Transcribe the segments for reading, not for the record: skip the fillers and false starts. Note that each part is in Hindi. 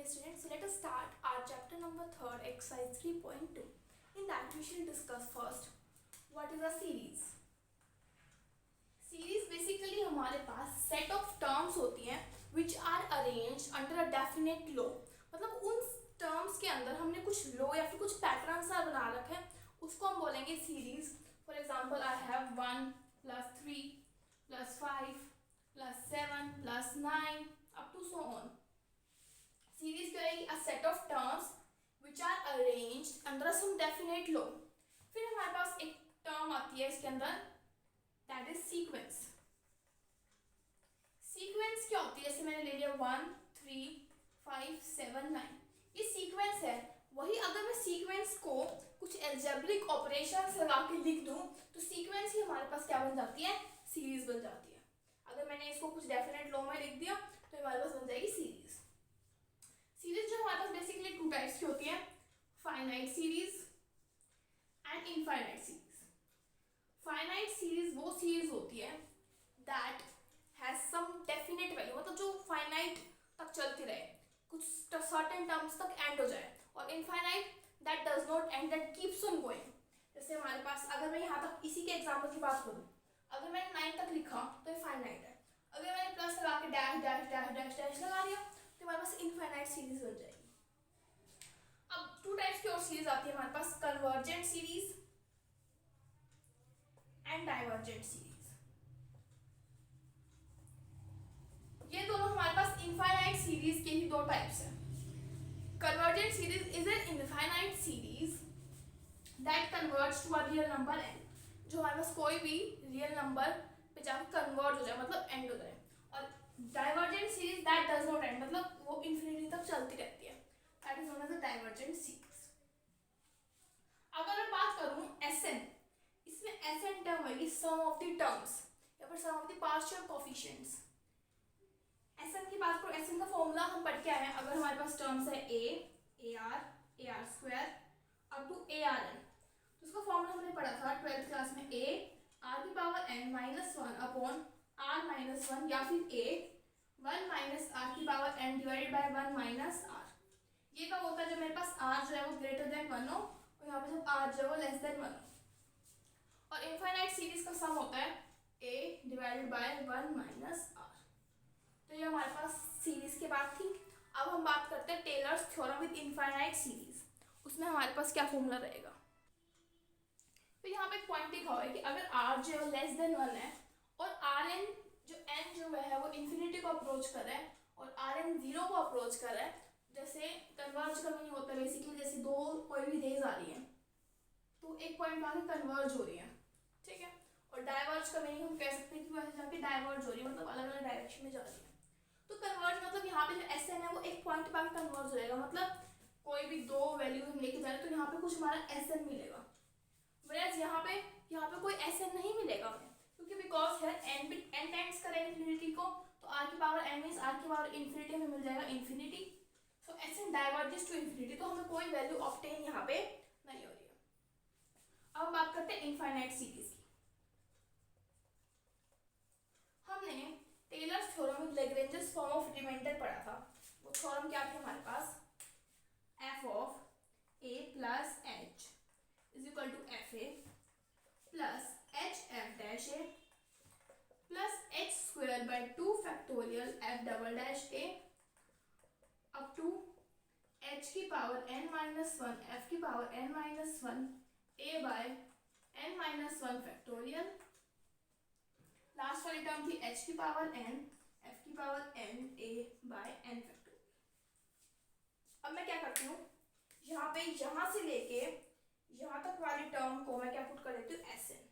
students, let us start our chapter number 3rd, exercise 3.2. In that we shall discuss first what is a series. Series basically हमारे पास set of terms होती हैं which are arranged under a definite law. मतलब उन terms के अंदर हमने कुछ law या फिर कुछ pattern सा बना रखे हैं, उसको हम बोलेंगे series. For example, I have 1 plus 3 plus 5 plus 7 plus 9 up to so on. Series क्या है? a set of terms which are arranged under some definite law. फिर हमारे पास एक टर्म आती है इसके अंदर, that is sequence. सीक्वेंस क्या होती है? जैसे मैंने ले लिया 1 3 5 7 9, ये सीक्वेंस है. वही अगर मैं सीक्वेंस को कुछ एल्जेब्रिक ऑपरेशंस लगा के लिख दूं तो सीक्वेंस ही हमारे पास क्या बन जाती है? सीरीज बन जाती है. अगर मैंने इसको कुछ डेफिनेट लॉ में लिख दिया तो हमारे पास बन जाएगी सीरीज. सीरीज जो हमारे पास बेसिकली टू टाइप्स की होती है, finite series and infinite series. Finite series वो सीरीज होती है that has some definite value, मतलब जो फाइनाइट तक चलती रहे, कुछ सर्टेन टर्म्स तक एंड हो जाए. और infinite that does not and, that keeps on going. जैसे हमारे पास अगर मैं यहाँ तक इसी के एग्जाम्पल की बात करूँ, अगर मैंने 9 तक लिखा तो ये फाइनाइट है. अगर मैंने प्लस लगा के dash dash dash dash dash लगा दिया तो हमारे पास इनफाइनाइट सीरीज बन जाएगी. अब टू टाइप्स की और सीरीज आती है हमारे पास, convergent series and divergent series. ये दोनों हमारे पास इनफाइनाइट सीरीज के ही दो टाइप्स हैं. Convergent series is an infinite series that converge to a real number n, जो हमारे पास कोई भी रियल नंबर पे जाकर कन्वर्ट हो जाए, मतलब एंड हो जाए. और divergent series that does not end, मतलब वो इन्फिनिटी तक चलती रहती है. That is known as a divergent series. अगर मैं बात करूं Sn, इसमें Sn टर्म है सम ऑफ द टर्म्स या फिर sum of the partial coefficients. Sn की बात करूं, Sn का फॉर्मूला हम पढ़ के आए हैं. अगर हमारे पास टर्म्स है a ar ar square up to arn, तो उसका फॉर्मूला हमने पढ़ा था 12th क्लास में, a r की power n minus 1 upon r minus 1, या फिर a 1 माइनस r की power n divided by 1 minus r. ये कब होता है? जब मेरे पास r जो है वो ग्रेटर देन 1 हो, और यहाँ पे जब r जो है वो लेस देन 1 हो. और इनफाइनाइट सीरीज का सम होता है a divided bye 1 minus r. तो ये हमारे पास सीरीज की बात थी. अब हम बात करते हैं Taylor's theorem with infinite series. उसमें हमारे पास क्या फॉर्मूला रहेगा? तो यहाँ पे एक पॉइंट लिखा हुआ है कि अगर r जो है लेस देन 1 है और rn जो n जो है वो इन्फिनिटी को अप्रोच कर रहा है और rn 0 को अप्रोच कर रहा है, जैसे कन्वर्ज का मीनिंग होता है बेसिकली जैसे दो कोई भी रेज आ रही है तो एक पॉइंट आगे कन्वर्ज हो रही है, ठीक है. और डाइवर्ज का मीनिंग हम कह सकते हैं कि वैसे जाके डाइवर्ज हो रही है, मतलब अलग अलग डायरेक्शन में जा रही है. तो कन्वर्ज मतलब यहाँ पे जो Sn है वो एक पॉइंट पे आगे कन्वर्ज हो जाएगा, मतलब कोई भी दो वैल्यू हम लेके जा रहे हैं तो यहाँ पे कुछ हमारा Sn मिलेगा. व्हेयरएज यहाँ पे कोई Sn नहीं मिलेगा हमें, क्योंकि बिकॉज है n टेंड्स करेगा इन्फिनिटी को, तो r की पावर n मींस r की पावर इन्फिनिटी में मिल जाएगा infinity. So Sn diverges to infinity, तो हमें कोई वैल्यू ऑब्टेन यहाँ पे नहीं हो रही है. अब हम बात करते हैं इनफाइनाइट सीरीज की. हमने Taylor's theorem with Lagrange's form of remainder पढ़ा था. वो थ्योरम क्या थी हमारे पास? f of a plus h is equal to f a plus h f dash a plus h square by 2 factorial f double dash a up to h की पावर n माइनस 1 एफ की power n minus 1 a by n minus 1 factorial. Last वाली टर्म थी h की पावर n f की power n a by n factorial. अब मैं क्या करती हूँ, यहाँ से लेके यहाँ तक वाली टर्म को मैं क्या पुट कर देती हूँ Sn.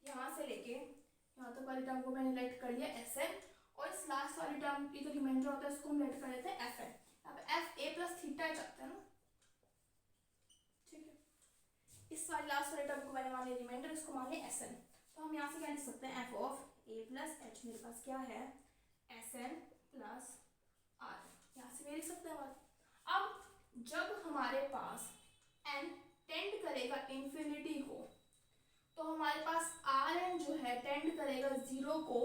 यहाँ से लेके यहाँ तक वाली टर्म को मैंने लेट कर लिया Sn, और इस लास्ट वाली टर्म की जो रिमाइंडर होता है उसको हम लेट कर देते हैं Fn. यहाँ पे f a प्लस थीटा चाहते हैं ना, ठीक है. इस वाली लास्ट वाली टर्म को मैंने मान लिया रिमाइंडर, इसको मान लिया Sn. तो हम यहाँ से क्या लिख सकते हैं? f of a plus h, मेरे पास क्या है? Sn plus r. यहाँ से मैं लिख सकते हैं. अब जब हमारे पास n टेंड करेगा इन्फिनिटी को, तो हमारे पास Rn जो है टेंड करेगा 0 को,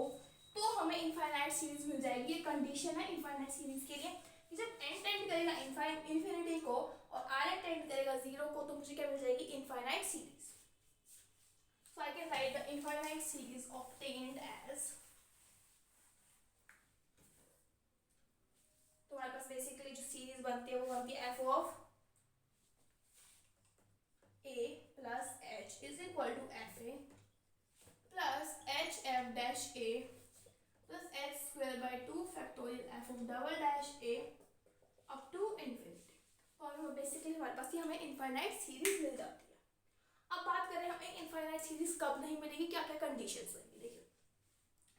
तो हमें इनफाइनाइट सीरीज मिल जाएगी. ये कंडीशन है इनफाइनाइट सीरीज के लिए कि जब n टेंड करेगा इन्फिनिटी को और r टेंड करेगा 0 को, तो मुझे क्या मिल जाएगी? Infinite series. So I can write the infinite series obtained as, तो हमारे पास बेसिकली जो सीरीज बनती है वो बनती है f of a plus h is equal to f a plus h f dash a plus h square by 2 factorial f of double dash a up to infinity. और बेसिकली हमारे पास ये हमें इनफाइनाइट सीरीज मिल जाती है. अब बात करें हमें इनफाइनाइट सीरीज कब नहीं मिलेगी, क्या क्या कंडीशंस होंगी. देखिए,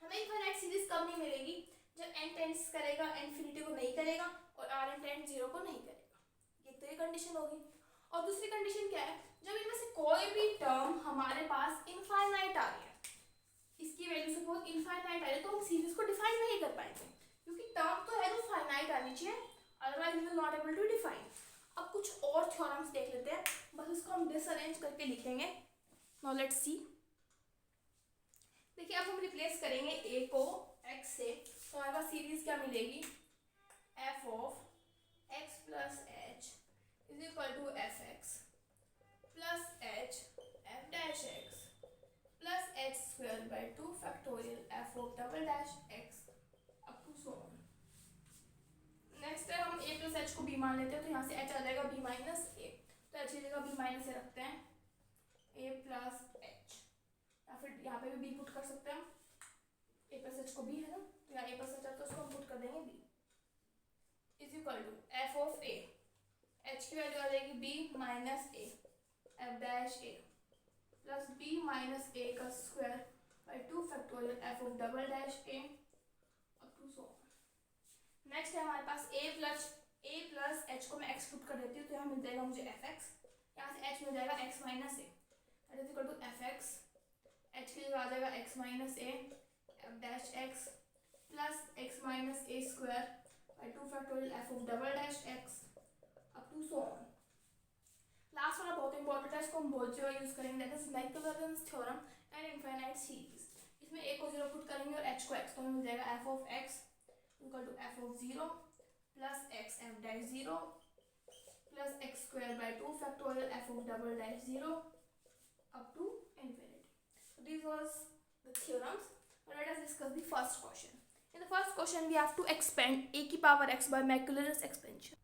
हमें इनफाइनाइट सीरीज कब नहीं मिलेगी? जब n टेंड्स करेगा इन्फिनिटी को नहीं करेगा और r टेंड्स 0 को नहीं करेगा. ये कंडीशन होगी. और दूसरी कंडीशन क्या है? जब इनमें से कोई भी टर्म हमारे पास इनफाइनाइट आ रही है, इसकी वैल्यू सपोज इनफाइनाइट आ रही है, तो हम सीरीज को डिफाइन नहीं कर पाएंगे, क्योंकि टर्म तो है जो फाइनाइट आनी चाहिए, otherwise we will not able to define. अब कुछ और थ्योरम्स देख लेते हैं, बस इसको हम डिसअरेंज करके लिखेंगे. Now let's see. देखिए, अब हम रिप्लेस करेंगे a को x से, तो हमारे पास सीरीज क्या मिलेगी? f of x plus h is equal to f x plus h f dash x plus h square by 2 factorial f of double dash x up to so on. Next है हम a प्लस h को b मान लेते हैं, तो यहाँ से h आ जाएगा b माइनस a, तो h की जगह b माइनस a रखते हैं, a प्लस h, या फिर यहाँ पे भी b पुट कर सकते हैं हम. a प्लस h को b है ना, तो यहाँ a प्लस h है तो उसको हम पुट कर देंगे b is equal to f of a, h की वैल्यू आ जाएगी b minus a f dash a plus b minus a का square by 2 factorial f of double dash a up to so on. Next है हमारे पास a प्लस h को मैं x पुट कर देती हूँ, तो यहाँ मिल जाएगा मुझे एफ एक्स, यहाँ से h मिल जाएगा x minus a that is equal to f x, h की जगह आ जाएगा x minus a f dash x plus x minus a square by 2 factorial f of double dash x up to so on. Last वाला बहुत इंपॉर्टेंट है, इसको हम बहुत जगह यूज करेंगे, that is Maclaurin's theorem and infinite series. इसमें a को 0 पुट करेंगे और h को x, तो हमें मिल जाएगा f of x equal to f of 0 plus x f dash 0 plus x square by 2 factorial f of double dash 0 up to infinity. So these was the theorems. Now let us discuss the first question. In the first question we have to expand a की power x by Maclaurin's expansion.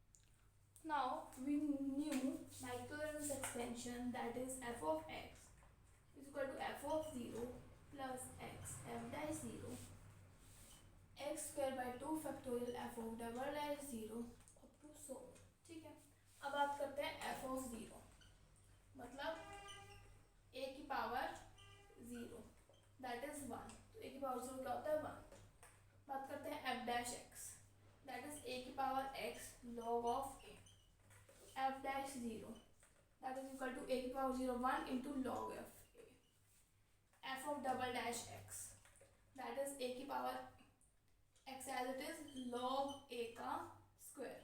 Now we knew Maclaurin's expansion, that is f of x is equal to f of 0 plus x f dash 0 x square by 2 factorial f of double dash 0 up to so. ठीक है, अब बात करते हैं f of 0, मतलब a की पावर 0 that is 1, तो a की पावर 0 क्या होता है? 1. बात करते हैं f dash x, that is a की power x log of a, f dash 0 that is equal to a की power 0 1 into log f a, f of double dash x that is a की power x as it is log a का स्क्वायर,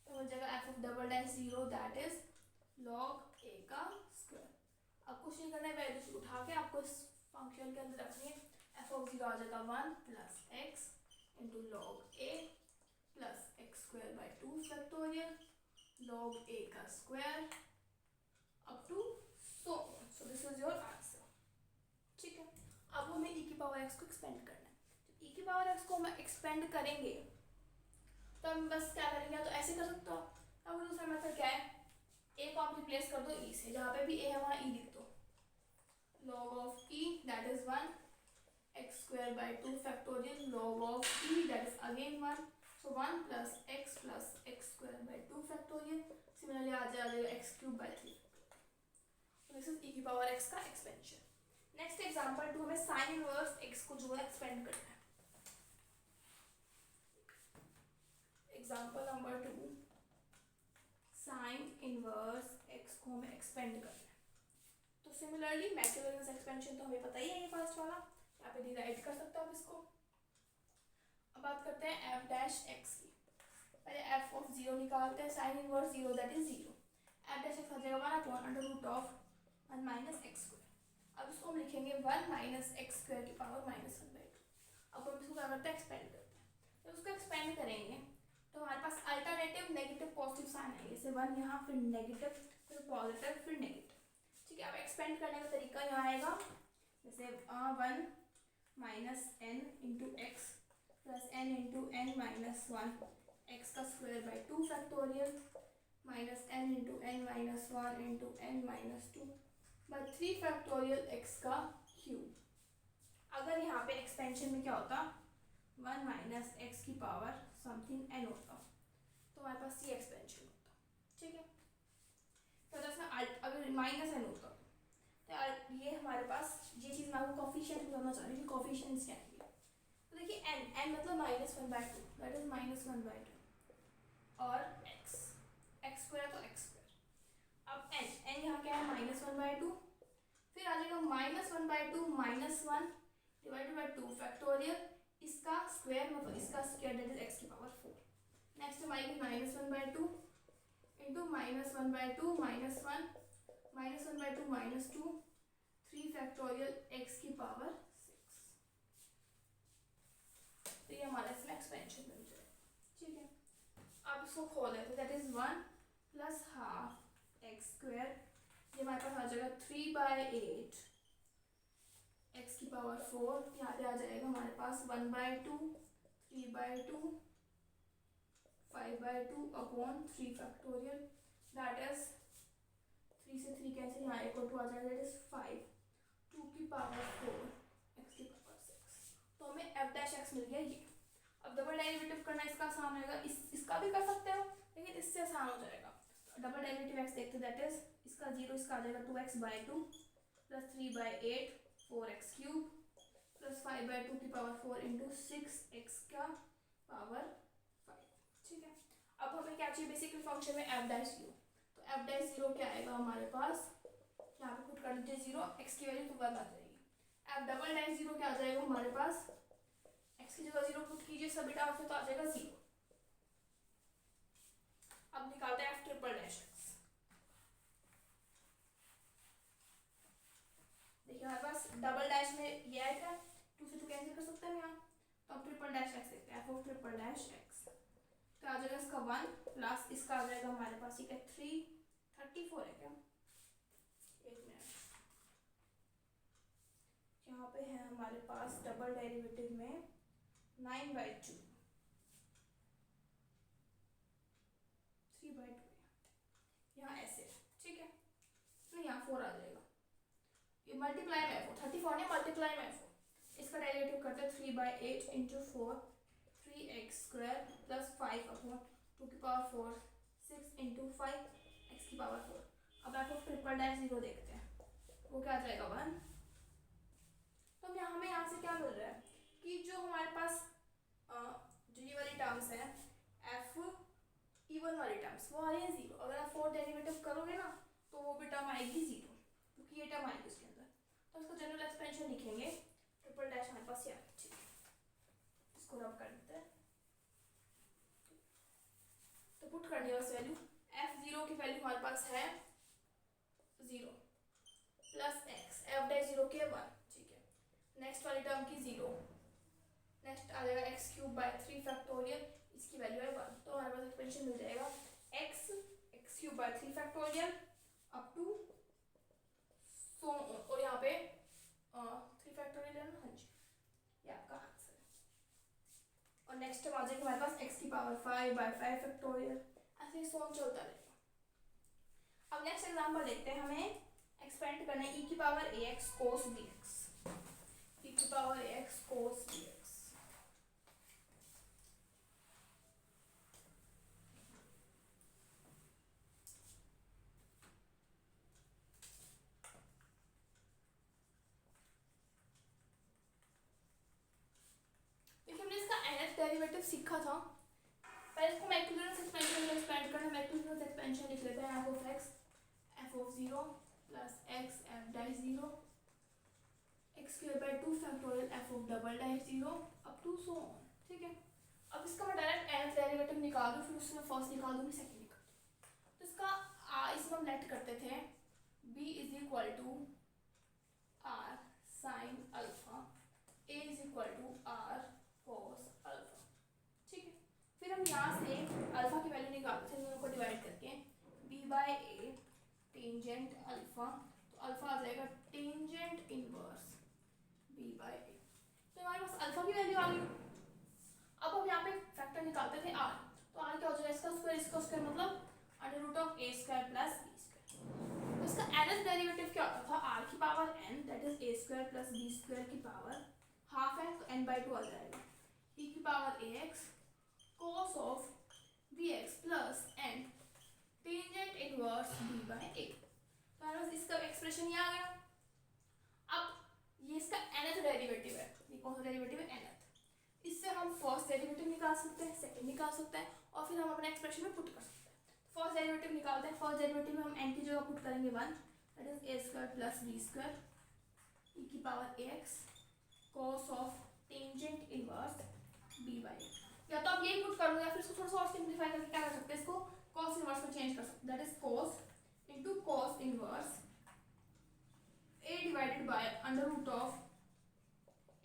तो हो जाएगा f of double dash 0 that is log a का स्क्वायर. अब कुछ नहीं करना है, वैल्यूज उठा के आपको इस फंक्शन के अंदर रखनी है. f of 0 आ जाएगा 1 plus x into log a plus x square by 2 factorial log a का square up to so on. So this is your answer. ठीक है, अब हमें e की पावर x को एक्सपेंड करना है. जब e की पावर x को हम एक्सपेंड करेंगे तो हम बस क्या करेंगे, तो ऐसे कर सकते हो. अब दूसरा मेथड क्या है, a को आप रिप्लेस कर दो e से, जहाँ पे भी a है वहाँ e लिख दो. log of e that is 1 x square by 2 factorial log of e that is again 1, so 1 plus x square by 2 factorial. Similarly आ जाएगा x cube by 3. So this is e की पावर x का एक्सपेंशन. नेक्स्ट एग्जांपल 2 हमें sin इनवर्स x को जो है एक्सपेंड करना है. Example number 2, sin inverse x को हमें एक्सपेंड करना है. तो सिमिलरली मैक्लॉरिन्स एक्सपेंशन तो हमें पता ही है, ये फर्स्ट वाला यहाँ पे डिराइव कर सकते हो आप इसको. अब बात करते हैं f डैश x की. पहले f ऑफ 0 निकालते हैं, sin inverse 0 that is 0, f dash x आ जाएगा 1 upon under root of 1 minus x square. अब इसको हम लिखेंगे 1 माइनस x स्क्वायर की पावर -1/2. अब हम इसको क्या करते हैं, एक्सपेंड करते हैं. जब उसको एक्सपेंड करेंगे तो तो हमारे पास अल्टरनेटिव नेगेटिव पॉजिटिव साइन है, जैसे 1 यहाँ, फिर नेगेटिव, फिर पॉजिटिव, फिर नेगेटिव। ठीक है, अब एक्सपेंड करने का तरीका यहाँ आएगा, जैसे 1 minus n into x plus n into n minus 1 x का square by 2 factorial minus n into n minus 1 into n minus 2 by 3 factorial x का क्यूब। अगर यहाँ पे एक्सपेंशन में क्या होता, 1 माइनस एक्स की पावर समथिंग एन होता, तो हमारे पास ये एक्सपेंशन होता। ठीक है, तो जैसे अगर माइनस एन होता तो ये हमारे पास ये चीज़ मैं आपको कोफिशिएंट बताना चाह रही हूँ कि कोफिशिएंट्स क्या है। तो देखिए एन मतलब -1/2, दैट इज -1/2 और एक्स स्क्वायर तो एक्स स्क्वायर। अब एन यहाँ क्या है -1/2, फिर आ जाएगा -1/2 -1 डिवाइडेड बाई 2 फैक्टोरियल, इसका स्क्वायर मतलब इसका स्क्वायर दैट इज एक्स की पावर 4। नेक्स्ट हम आएगी -1/2 इंटू -1/2 -1 -1/2 -2 3 फैक्टोरियल एक्स की पावर 6। तो ये हमारा इसमें एक्सपेंशन बन जाए। ठीक है, अब इसको खोल लेते, that is 1 plus half x square, ये हमारे पास आ जाएगा 3/8 एक्स की पावर 4। यहाँ पे आ जाएगा हमारे पास 1/2 3/2 5/2 अपॉन 3 फैक्टोरियल, दैट इज 3 से 3 कैंसिल, यहाँ इक्वल टू आ जाएगा दैट इज 5 2 की पावर 4 एक्स की पावर 6। तो हमें एफ डैश एक्स मिल गया ये। अब डबल डेरिवेटिव करना इसका आसान होगा, इसका भी कर सकते हो लेकिन इससे आसान हो जाएगा। डबल डेरिवेटिव एक्स देखते, दैट इज इसका 0, इसका आ जाएगा 2x/2 plus 3/8 4x cube plus 5/2 की पावर 4 इंटू 6x का पावर 5। ठीक है, अब हमें क्या चाहिए बेसिकली फंक्शन में एफ डैश 0, तो एफ डैश 0 क्या आएगा हमारे पास, यहाँ पे पुट कर दीजिए 0, एक्स की वैल्यू तो 1 आ जाएगी। एफ डबल डैश 0 क्या आ जाएगा हमारे पास, एक्स की जगह 0 पुट कीजिए सभी टाइम से, तो आ जाएगा 0। अब निकालते हैं एफ ट्रिपल डैश एक्स। देखिए हमारे पास डबल डैश में ये आएगा, 2 से 2 कैंसिल कर सकते हैं यहाँ, तो अब ट्रिपल डैश एक्स देखते हैं, f of triple dash x, तो आ जाएगा इसका 1 प्लस इसका आ जाएगा हमारे पास ये 334 है क्या, एक मिनट, यहाँ पे है हमारे पास डबल डेरिवेटिव में 9/2 3/2 यहाँ ऐसे। ठीक है, नहीं यहाँ 4 आ जाएगा, ये मल्टीप्लाई में 4 34 नहीं मल्टीप्लाई में 4, इसका डेरिवेटिव करते हैं 3/8 into 4 3x square plus 5 upon 2 की पावर 4 6 इंटू 5 एक्स की पावर 4। अब आपको ट्रिपल डैश 0 देखते हैं, वो क्या आ जाएगा 1। तो हमें यहाँ से क्या मिल रहा है कि जो हमारे पास जो ये वाली टर्म्स है एफ इवन वाली टर्म्स वो आ रही है 0। अगर आप 4 डेरिवेटिव करोगे ना तो वो भी टर्म आएगी 0, क्योंकि ये टर्म आएगी उसके अंदर। तो इसको जनरल एक्सपेंशन लिखेंगे, ट्रिपल डैश हमारे पास यहाँ, ठीक है, इसको रब कर देते हैं, तो पुट करनी है बस वैल्यू, f0 की वैल्यू हमारे पास है 0 प्लस एक्स एफ डैश 0 के 1। ठीक है, नेक्स्ट वाली टर्म की 0, नेक्स्ट आ जाएगा एक्स क्यूब बाय 3 फैक्टोरियल, इसकी वैल्यू है 1। तो हमारे पास एक्सपेंशन मिल जाएगा x cube by 3 factorial up to so, और यहाँ पे 3 फैक्टोरियल है ना, हाँ जी, ये आपका आंसर है। और नेक्स्ट आ जाएगा हमारे पास एक्स की पावर 5/5 फैक्टोरियल, ऐसे ही सोन चलता रहेगा। अब नेक्स्ट एग्जांपल देखते हैं, हमें एक्सपेंड करना है e की power ax cos dx, e की पावर ax cos dx। देखिए हमने इसका nth डेरिवेटिव सीखा था, पहले इसको मैक्यूलर एक्सपेंशन में एक्सपेंड करना, मैक्यूलर एक्सपेंशन लिख लेते हैं, f of 0 plus x f dash 0 x square by 2 factorial f of double dash 0 up to so on. ठीक है, अब इसका मैं डायरेक्ट nth डेरिवेटिव निकाल दूँ, फिर उसमें फर्स्ट निकाल दूँगी, सेकंड निकाल दूँ। तो इसका इसमें हम लेट करते थे b is equal to r sine alpha, a is equal to r cos alpha. ठीक है, फिर हम यहाँ से अल्फा की वैल्यू निकालते थे दोनों को डिवाइड करके, b बाय ए टेंजेंट अल्फा, तो अल्फा आ जाएगा टेंजेंट इनवर्स b बाय ए। तो हमारे पास अल्फा की वैल्यू आ गई। अब हम यहाँ पे फैक्टर निकालते थे r, तो r क्या हो जाएगा, इसका स्क्वायर मतलब under root of a square plus b square. तो इसका nth डेरिवेटिव क्या होता था, r की power n that is a square plus b square की पावर हाफ है, तो n बाई 2 आ जाएगा, e की power ax cos of bx plus n tangent inverse b by a। तो हमारे पास इसका एक्सप्रेशन ये आ गया। अब ये इसका nth डेरिवेटिव है, ये कौन सा डेरिवेटिव है, nth। इससे हम फर्स्ट डेरिवेटिव निकाल सकते हैं, सेकंड निकाल सकते हैं, और फिर हम अपने एक्सप्रेशन में पुट कर सकते हैं। फर्स्ट डेरिवेटिव निकालते हैं। फर्स्ट डेरिवेटिव में हम n की जगह पुट करेंगे 1 that is a square plus b square e की power ax cos of tangent inverse b by a। या तो आप यही पुट कर लो, या फिर इसको थोड़ा सा और सिंपलीफाई करके क्या कर सकते हैं, इसको cos इनवर्स में चेंज कर सकते हैं, that is cos into cos inverse a divided by under root of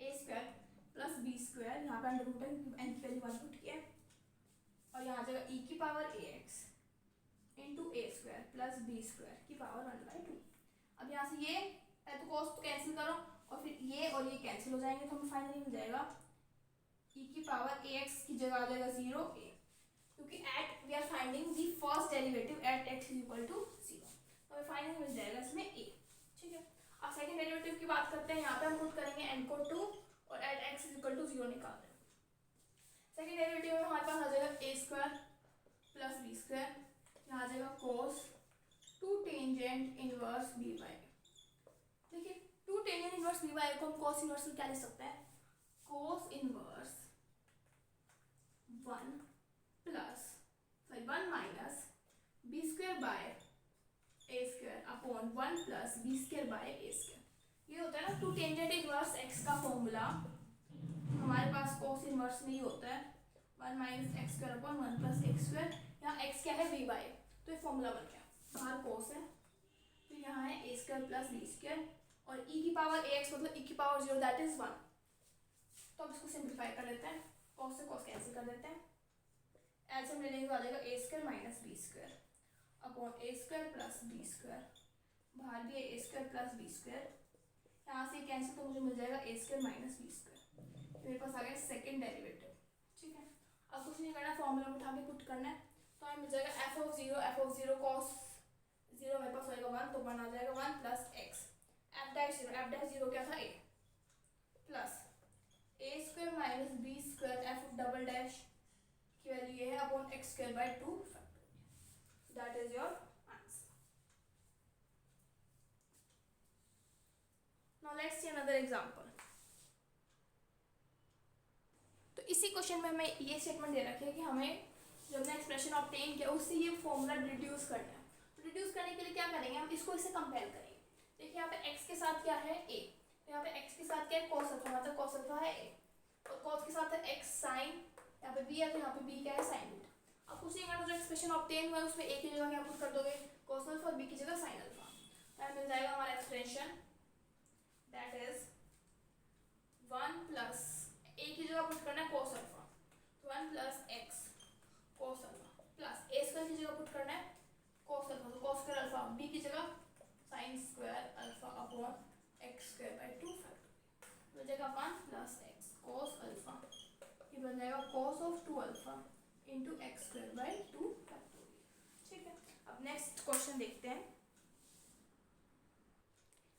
a square plus b square, यहाँ पे अंडर रूट है n की वैल्यू 1 पुट किया है, और यहाँ आ जाएगा e की power ax into a square plus b square की पावर 1/2। अब यहाँ से ये तो cos तो कैंसिल करो, और फिर ये और ये कैंसिल हो जाएंगे, तो हमें फाइनली मिल जाएगा e की पावर ax की जगह आ जाएगा 0 a, क्योंकि at we are finding the first derivative at x is equal to 0, तो हमें फाइनली मिल जाएगा इसमें a। ठीक है, अब सेकंड डेरिवेटिव की बात करते हैं। यहाँ पे हम पुट करेंगे n को 2 और at x is equal to 0 निकाल रहे हैं। सेकंड डेरिवेटिव में हमारे पास आ जाएगा a square plus b square, यहाँ आ जाएगा cos 2 tangent inverse b by. देखिए 2 टेंजेंट इनवर्स b बाय को हम cos इनवर्स में क्या लिख सकते हैं, cos inverse 1 minus b square by a square upon 1 plus b square by a square. ये होता है ना 2 टेंजेंट इनवर्स x का फॉर्मूला, हमारे पास cos इनवर्स में ही होता है 1 minus x square upon 1 plus x square. यहाँ x क्या है, b बाय, तो ये फॉर्मूला बन गया, बाहर cos है, फिर यहाँ है a square plus b square, और e की पावर ax मतलब e की पावर 0 दैट इज 1। तो अब इसको सिंप्लीफाई कर लेते हैं, cos से cos कैंसिल कर देते हैं, एलसीएम ले लेंगे तो आ जाएगा a square minus b square upon a square plus b square, बाहर भी है a square plus b square, यहाँ से कैंसिल तो मुझे मिल जाएगा a square minus b square. मेरे पास आ गया सेकंड डेरिवेटिव। ठीक है, अब कुछ नहीं करना, फॉर्मूला उठा के पुट करना है, तो हमें मिल जाएगा f ऑफ 0 cos 0 मेरे पास होएगा 1, तो 1 आ जाएगा 1 प्लस x f डैश 0 क्या था a plus a square minus b square f double dash की वैल्यू ये है upon x square by 2 factorial, that is your answer. Now let's see another example. तो इसी क्वेश्चन में हमें ये स्टेटमेंट दे रखी है कि हमें जो हमने एक्सप्रेशन ऑब्टेन किया उससे ये फॉर्मूला रिड्यूस करना है। तो रिड्यूस करने के लिए क्या करेंगे, हम इसको इससे कंपेयर करेंगे। देखिए यहाँ पे x के साथ क्या है a, तो यहाँ पे x के साथ क्या है cos अल्फा, मतलब cos अल्फा है a, और cos के साथ है x sin, यहाँ पे b है तो यहाँ पे b क्या है sin बीटा। अब कुछ नहीं करना, जो एक्सप्रेशन ऑब्टेन हुआ है उसमें a की जगह क्या पुट कर दोगे cos अल्फा और b की जगह sin अल्फा, तो मिल जाएगा हमारा expression that is 1 plus a की जगह पुट करना है cos अल्फा, तो 1 plus x cos alpha plus a square की जगह पुट करना है cos अल्फा, तो cos स्क्वायर अल्फा, b की जगह sin square alpha upon x square by 2 factorial, मिल जाएगा 1 प्लस x cos अल्फा, ये बन जाएगा cos of 2 alpha into x square by 2 factorial. ठीक है, अब नेक्स्ट क्वेश्चन देखते हैं।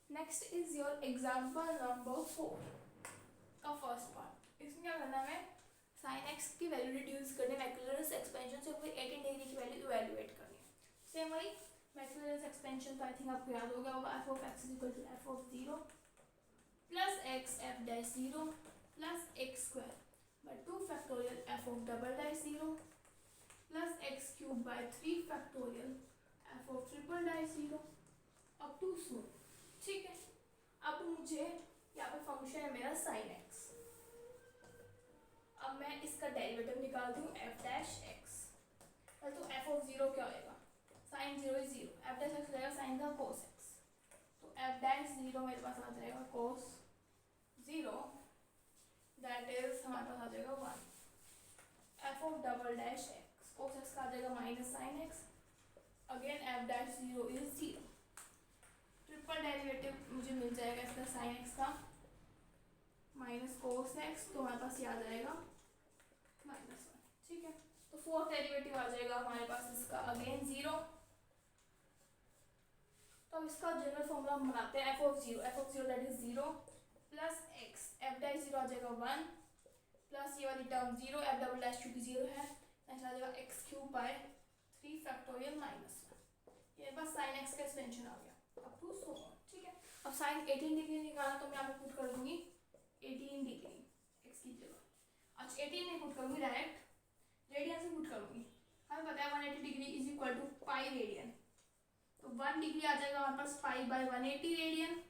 Next is your example number 4 का फर्स्ट पार्ट। इसमें क्या करना है, हमें साइन एक्स की वैल्यू रिड्यूस करनी, मैक्यूलर एक्सपेंशन से फिर 18 डिग्री की वैल्यू इवैल्यूएट करनी है। सेम वही मैक्यूलर एक्सपेंशन तो आई थिंक आपको याद हो गया होगा, f of x is equal to f of 0 plus x f dash 0 plus x square by 2 factorial f of double dash 0 plus x cube by 3 factorial f of triple dash 0 up to so। ठीक है, अब मुझे यहाँ पे फंक्शन है मेरा sin x, अब मैं इसका डेरिवेटिव निकाल दूँ f डैश x, तो f of 0 क्या होएगा, sin 0 is 0, f dash x हो जाएगा sin का cos x, तो f डैश 0 मेरे पास आ जाएगा cos 0 दैट इज हमारे पास आ जाएगा 1 f of double dash x, cos x का आ जाएगा minus sine x, again F dash zero is zero. Triple derivative मुझे मिल जाएगा इसका साइन एक्स का माइनस कोस एक्स, तो हमारे पास ये आ जाएगा माइनस वन। ठीक है, तो फोर्थ डेरिवेटिव आ जाएगा हमारे पास इसका अगेन जीरो। तो अब इसका जनरल फॉर्मूला हम बनाते हैं, f of zero that is zero plus x, f dash zero आ जाएगा वन प्लस ये वाली term zero, f double dash क्योंकि जीरो है, नेक्स्ट आ जाएगा x cube by three factorial minus one. ये बस साइन एक्स का एक्सपेंशन आ गया अप टू सो ऑन। ठीक है, अब साइन 18 डिग्री निकालना, तो मैं यहाँ पे पुट कर दूंगी 18 डिग्री एक्स की जगह। अच्छा 18 नहीं पुट करूंगी, डायरेक्ट रेडियन से पुट करूंगी। हमें पता है 180 degree is equal to pi radian, तो 1 डिग्री आ जाएगा हमारे पास पाई बाय 180 रेडियन,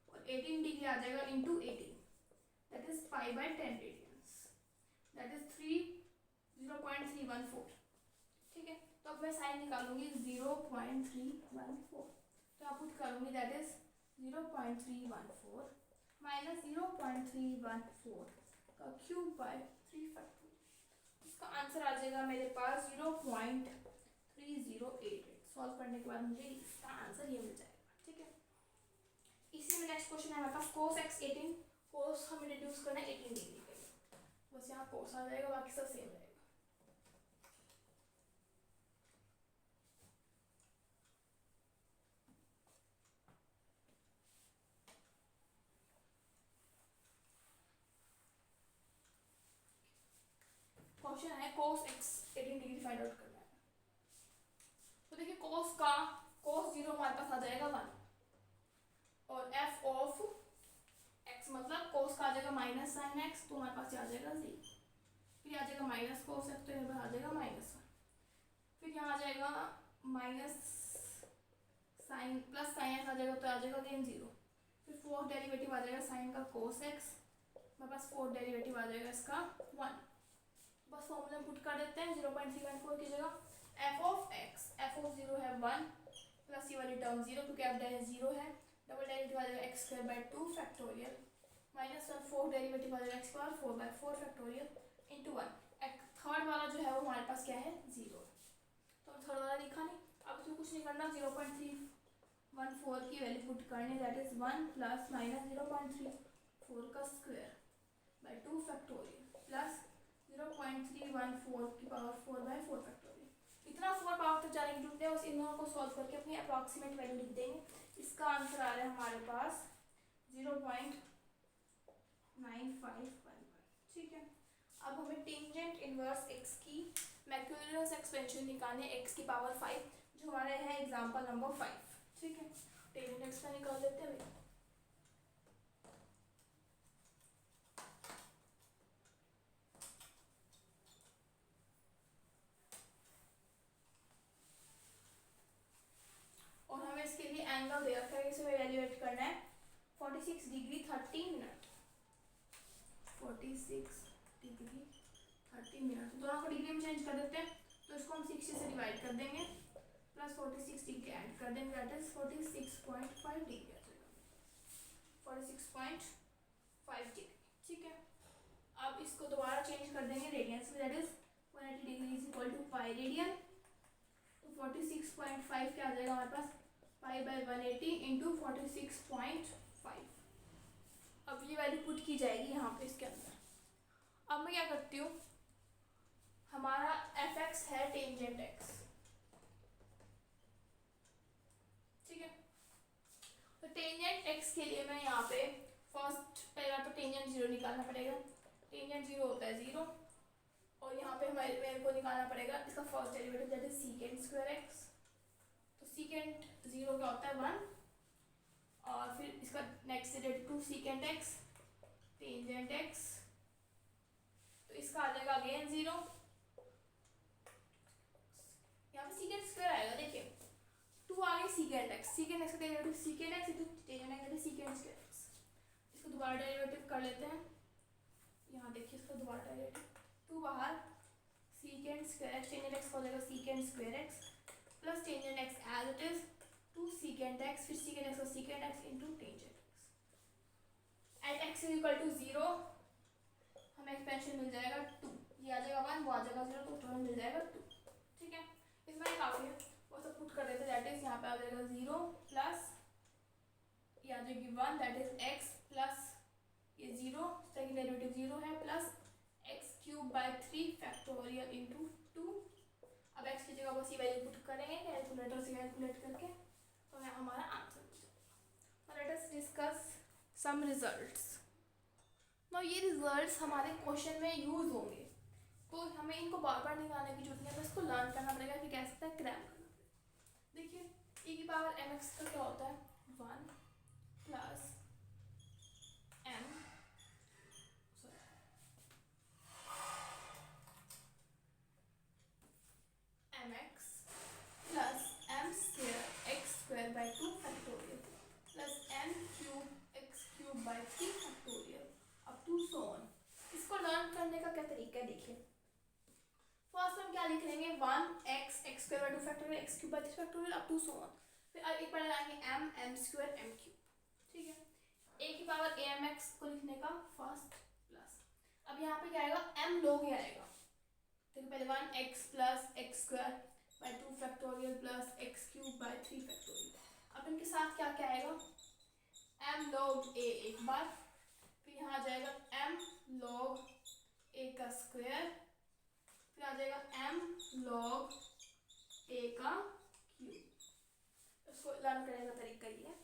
और 18 डिग्री आ जाएगा into 18 that is pi by 10 radians, that is 0.314। ठीक है, तो अब मैं साइन निकालूंगी 0.314, तो आप पुट करूंगी दैट इज 0.314 माइनस 0.314 का क्यूब बाय 3 फैक्टोरियल। इसका आंसर आ जाएगा मेरे पास 0.3088। सॉल्व करने के बाद मुझे इसका आंसर ये मिल जाएगा। ठीक है, इसी में नेक्स्ट क्वेश्चन है हमारे पास cos x 18, cos हमें रिड्यूस करना है 18 डिग्री के लिए, बस यहाँ cos आ जाएगा, बाकी सब सेम रहेगा। क्वेश्चन है cos x 18 degree find out करना है। तो देखिए cos का cos जीरो हमारे पास आ जाएगा 1, और f ऑफ x मतलब cos का आ जाएगा माइनस साइन x, तो हमारे पास आ जाएगा 0, फिर आ जाएगा माइनस cos x, तो यहाँ पर आ जाएगा माइनस 1, फिर यहाँ आ जाएगा minus sine plus sine x आ जाएगा, तो आ जाएगा अगेन 0, फिर फोर्थ डेरिवेटिव आ जाएगा साइन का cos x, हमारे पास फोर्थ डेरिवेटिव आ जाएगा इसका 1। बस फॉर्मूला में पुट कर देते हैं 0.314 की जगह, f of x, f of 0 है 1 प्लस ये वाली टर्म 0 क्योंकि f डैश 0 है, डबल डेरिवेटिव आ जाएगा x square by 2 factorial minus 1, fourth derivative आ जाएगा x square 4 by 4 factorial into 1। Third वाला जो है वो हमारे पास क्या है 0, तो थर्ड वाला लिखा नहीं। अब इसमें कुछ नहीं करना, 0.314 की वैल्यू पुट करनी, दैट इज 1 प्लस माइनस 0.34 का स्क्वायर बाय 2 फैक्टोरियल प्लस 0.314 की पावर 4 बाय 4 फैक्टोरियल। इतना 4 पावर तक जाने की जरूरत है, उस इन दोनों को सॉल्व करके अपनी अप्रॉक्सीमेट वैल्यू लिख देंगे। इसका आंसर आ रहा है हमारे पास 0.9511। ठीक है, अब हमें टेंजेंट इनवर्स x की मैक्यूलस एक्सपेंशन निकालने x की पावर 5, जो हमारे है एग्जांपल नंबर 5। ठीक है, टेंजेंट x का निकाल लेते हैं। और हमें इसके लिए एंगल दे रखा है, इसे इवैल्यूएट करना है 46 डिग्री 30 मिनट, 46 डिग्री 30 मिनट, दोनों को डिग्री में चेंज कर देते हैं, तो इसको हम 60 से डिवाइड कर देंगे प्लस 46 डिग्री ऐड कर देंगे, दैट इज 46.5 डिग्री आ जाएगा, 46.5 डिग्री। ठीक है, अब इसको दोबारा चेंज कर देंगे रेडियंस में, that is 180 degree is equal to pi radian, तो 46.5 क्या आ जाएगा हमारे पास पाई बाय 180 इंटू 46.5। अब ये वैल्यू पुट की जाएगी यहाँ पे इसके अंदर। अब मैं क्या करती हूँ, हमारा एफ एक्स है टेंजेंट एक्स, ठीक है, तो टेंजेंट एक्स के लिए मैं यहाँ पे फर्स्ट पहला तो टेंजेंट जीरो निकालना पड़ेगा, टेंजेंट जीरो होता है 0, और यहाँ पे मेरे को निकालना पड़ेगा इसका first derivative that is secant square x, तो सीकेंट 0 क्या होता है 1, और फिर इसका next derivative secant x tangent x, तो इसका आ जाएगा अगेन 0, यहाँ पे सीकेंट स्क्वायर आएगा, देखिए 2 आ गए सीकेंट एक्स का derivative secant x into tangent x secant square x, इसको दोबारा डेरिवेटिव कर लेते हैं, यहाँ देखिए इसका दोबारा डेरिवेटिव 2 बाहर secant square x tangent x हो जाएगा secant square x plus tangent x as it is 2 secant x, फिर सीकेंट एक्स और secant x into tangent x, at x is equal to 0 हमें एक्सपेंशन मिल जाएगा 2, ये आ जाएगा 1, 1 वो आ जाएगा 0, तो टोटल मिल जाएगा 2। ठीक है, इसमें काफ़ी है, वो सब पुट कर देते, दैट इज यहाँ पे आ जाएगा 0 प्लस ये आ जाएगी 1, दैट इज x प्लस ये 0, सेकेंड डेरिवेटिव 0 है, plus x cube by 3 factorial into 2। अब x की जगह बस ये वैल्यू पुट करेंगे कैलकुलेटर से कैलकुलेट करके, तो यहाँ हमारा आंसर हो जाएगा। Let us discuss some results. Now ये रिजल्ट्स हमारे क्वेश्चन में यूज होंगे, तो हमें इनको बार बार निकालने की जरूरत नहीं है, बस इसको लर्न करना पड़ेगा कि कह सकते हैं क्रैम करना पड़ेगा। देखिए e की पावर mx का क्या होता है 1 plus m mx plus m square x square by 2 factorial plus m cube x cube by 3 factorial up to so on. इसको लर्न करने का क्या तरीका है, देखिए फर्स्ट हम क्या लिख लेंगे 1x x square by 2 factorial x cube by 3 factorial up to so on. फिर एक बार लगाएंगे m स्क्वायर m क्यूब। ठीक है, a की पावर amx को लिखने का फर्स्ट प्लस, अब यहाँ पे क्या आएगा m log ही आएगा। देखो पहले 1x plus x square by 2 factorial plus x cube by 3 factorial. अब इनके साथ क्या क्या आएगा m log a एक बार, फिर यहाँ आ जाएगा m log a का स्क्वायर, फिर आ जाएगा m log a का क्यूब। इसको लर्न करने का तरीका ये है।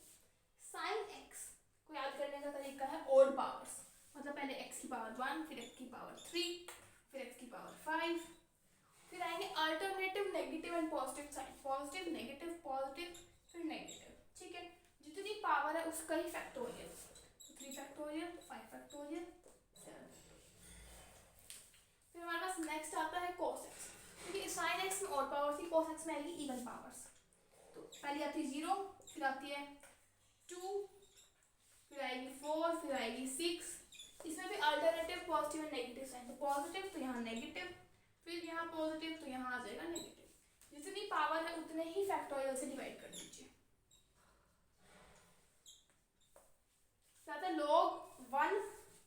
साइन x को याद करने का तरीका है ओड पावर्स, मतलब पहले x की पावर 1, फिर x की पावर 3, फिर x की पावर 5, फिर आएंगे alternative negative and positive sign, positive negative positive फिर नेगेटिव। ठीक है, जितनी पावर है उसका ही फैक्टोरियल, 3 फैक्टोरियल 5 फैक्टोरियल 7। फिर हमारे पास नेक्स्ट आता है cos x, क्योंकि साइन x में ऑड पावर्स थी, cos x में आएगी इवन पावर्स। तो पहले आती है 0, फिर आती है 2, फिर आएगी 4, फिर आएगी 6। इसमें भी alternative positive and negative sign, तो पॉजिटिव तो यहाँ नेगेटिव, फिर यहाँ पॉजिटिव तो यहाँ आ जाएगा नेगेटिव। जितनी पावर है उतने ही फैक्टोरियल से डिवाइड कर दीजिए। तो log 1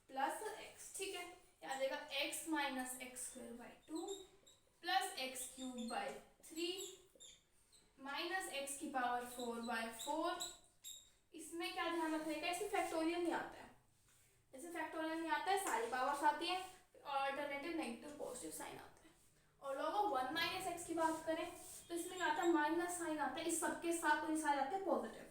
प्लस x, ठीक है, आ जाएगा x minus x square by 2 plus x cube by 3 minus x की पावर 4 बाई 4। इसमें क्या ध्यान रखने का, इसमें फैक्टोरियल नहीं आता है, जैसे फैक्टोरियल नहीं आता है सारी पावर्स आती है और अल्टरनेटिव नेगेटिव पॉजिटिव साइन आता है। और लोग 1 माइनस एक्स की बात करें तो इसमें आता है माइनस साइन आता है, इस सबके साथ तो ये सारे आते हैं पॉजिटिव।